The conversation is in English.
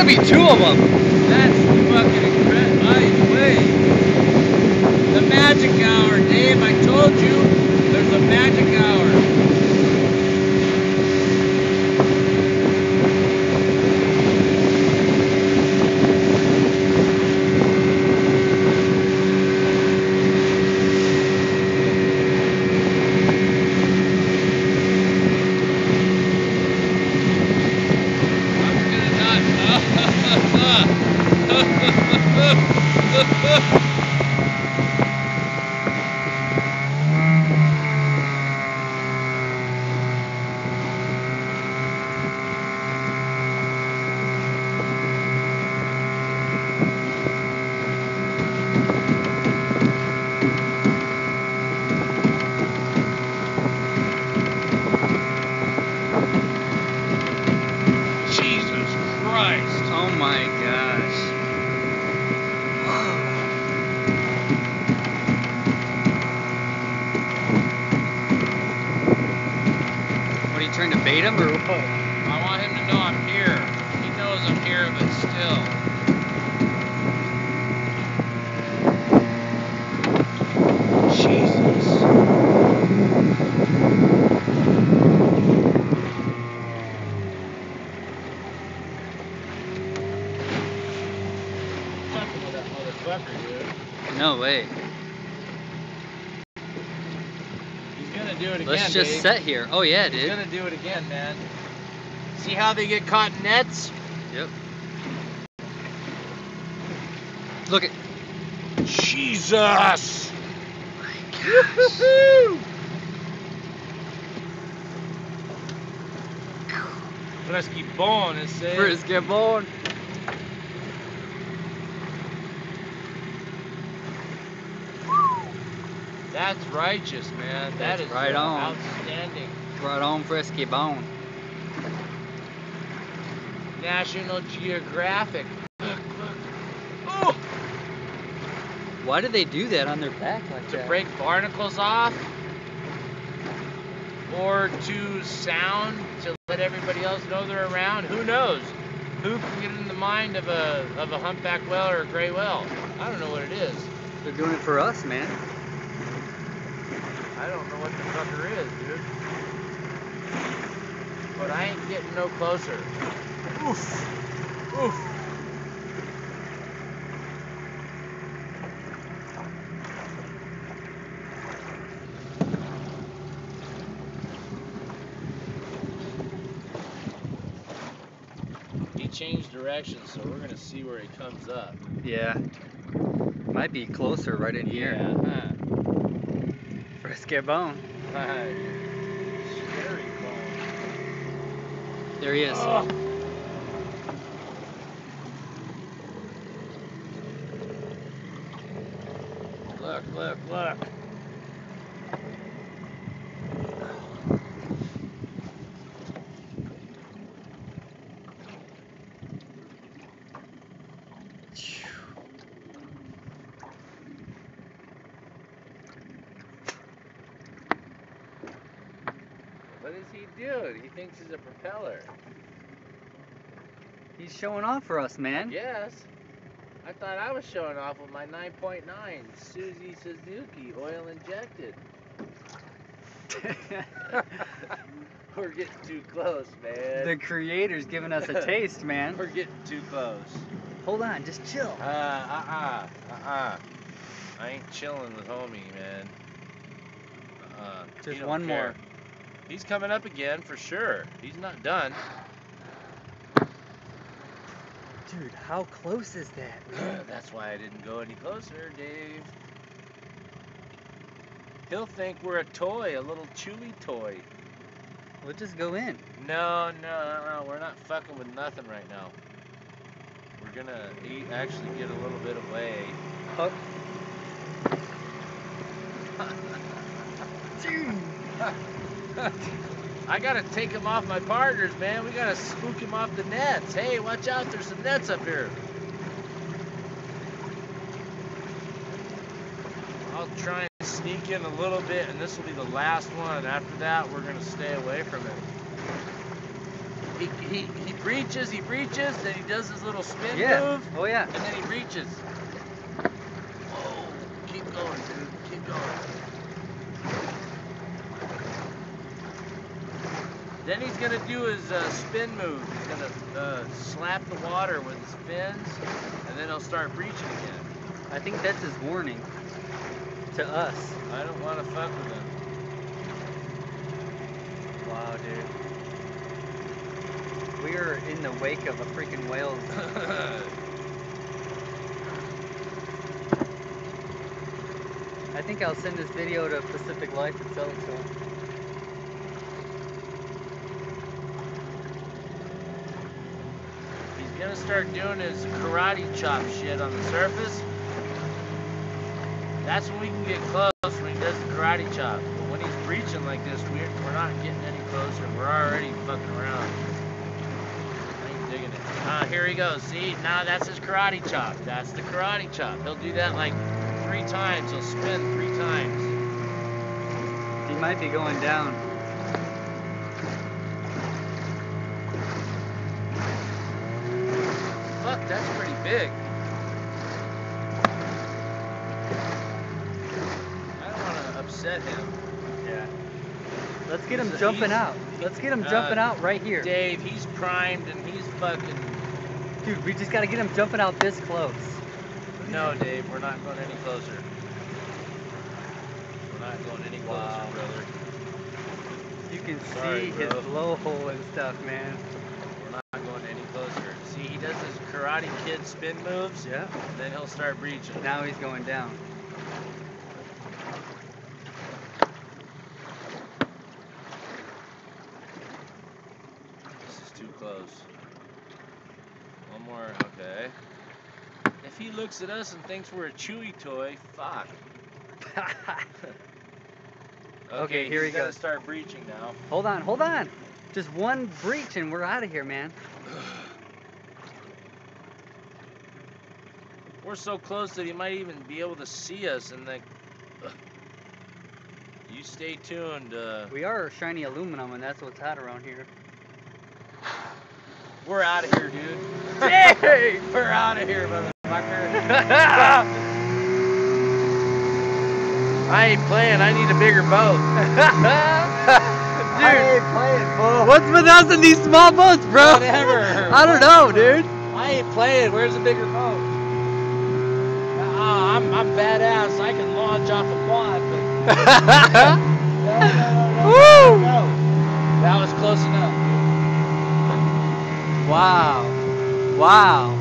be two of them. That's fucking incredible. By the way, the magic hour, Dave. I told you there's a magic hour. Jesus Christ. Oh my gosh. What, are you trying to bait him or what? I want him to know I'm here. He knows I'm here, but still. Jesus. Fucking with that motherfucker, dude. No way. He's gonna do it again. Let's just Dave. set here. Oh yeah, He's dude. gonna do it again, man. See how they get caught in nets? Yep. Look at. Jesus! My gosh. Frisky bone, it says. Frisky bone. That's righteous, man. That's That is right on. outstanding. Right on, frisky bone. National Geographic. Look, look. Oh! Why do they do that on their back like To that? break barnacles off? Or to sound to let everybody else know they're around? Who knows? Who can get in the mind of a humpback whale or a gray whale? I don't know what it is. They're doing it for us, man. I don't know what the fucker is, dude. But I ain't getting no closer. Oof. Oof. He changed direction, so we're gonna see where he comes up. Yeah. Might be closer right in here. Yeah, Frisky bone. Scary bone. There he is. Oh. Look, look, look. What is he doing? He thinks he's a propeller. He's showing off for us, man. Yes. I thought I was showing off with my 9.9 Suzuki Suzuki oil injected. We're getting too close, man. The creator's giving us a taste, man. We're getting too close. Hold on, just chill. I ain't chilling with homie, man. Just he don't one care. more. He's coming up again for sure. He's not done. Dude, how close is that, man? That's why I didn't go any closer, Dave. He'll think we're a toy, a little chewy toy. We'll just go in. No, we're not fucking with nothing right now. We're gonna actually get a little bit away. Oh. Dude. I gotta take him off my partners, man. We gotta spook him off the nets. Hey, watch out, there's some nets up here. I'll try and sneak in a little bit, and this will be the last one. After that, we're gonna stay away from it. he breaches, then he does his little spin move. Oh yeah. And then he reaches. Whoa, keep going, dude, keep going. Then he's gonna do his spin move. He's gonna slap the water with his fins, and then he'll start breaching again. I think that's his warning to us. I don't want to fuck with him. Wow, dude. We are in the wake of a freaking whale. I think I'll send this video to Pacific Life and sell it to him. He's gonna start doing his karate chop shit on the surface. That's when we can get close, when he does the karate chop. But when he's breaching like this, we're not getting any closer. We're already fucking around. I ain't digging it. Here he goes. See, now that's his karate chop. That's the karate chop. He'll do that like 3 times. He'll spin 3 times. He might be going down. Fuck, that's pretty big. I don't want to upset him. Yeah. Let's get him jumping out. Let's get him jumping out right here. Dave, he's primed and he's fucking... Dude, we just gotta get him jumping out this close. No, Dave, we're not going any closer. We're not going any closer, brother. You can see his blowhole and stuff, man. We're not going any closer. See, he does his Karate Kid spin moves. Yeah. And then he'll start breaching. Now he's going down. This is too close. One more, okay. If he looks at us and thinks we're a Chewy toy, fuck. Okay, here he goes. Gotta start breaching now. Hold on, hold on. Just one breach and we're out of here, man. We're so close that he might even be able to see us, and like, you stay tuned. We are shiny aluminum, and that's what's hot around here. We're out of here, dude. Hey, we're out of here, motherfucker. I ain't playing. I need a bigger boat. Dude, I ain't playing, fool. What's with us in these small boats, bro? Whatever. I don't know, dude. I ain't playing. Where's a bigger boat? I'm badass. I can launch off a quad, but Woo! no. That was close enough. Wow. Wow.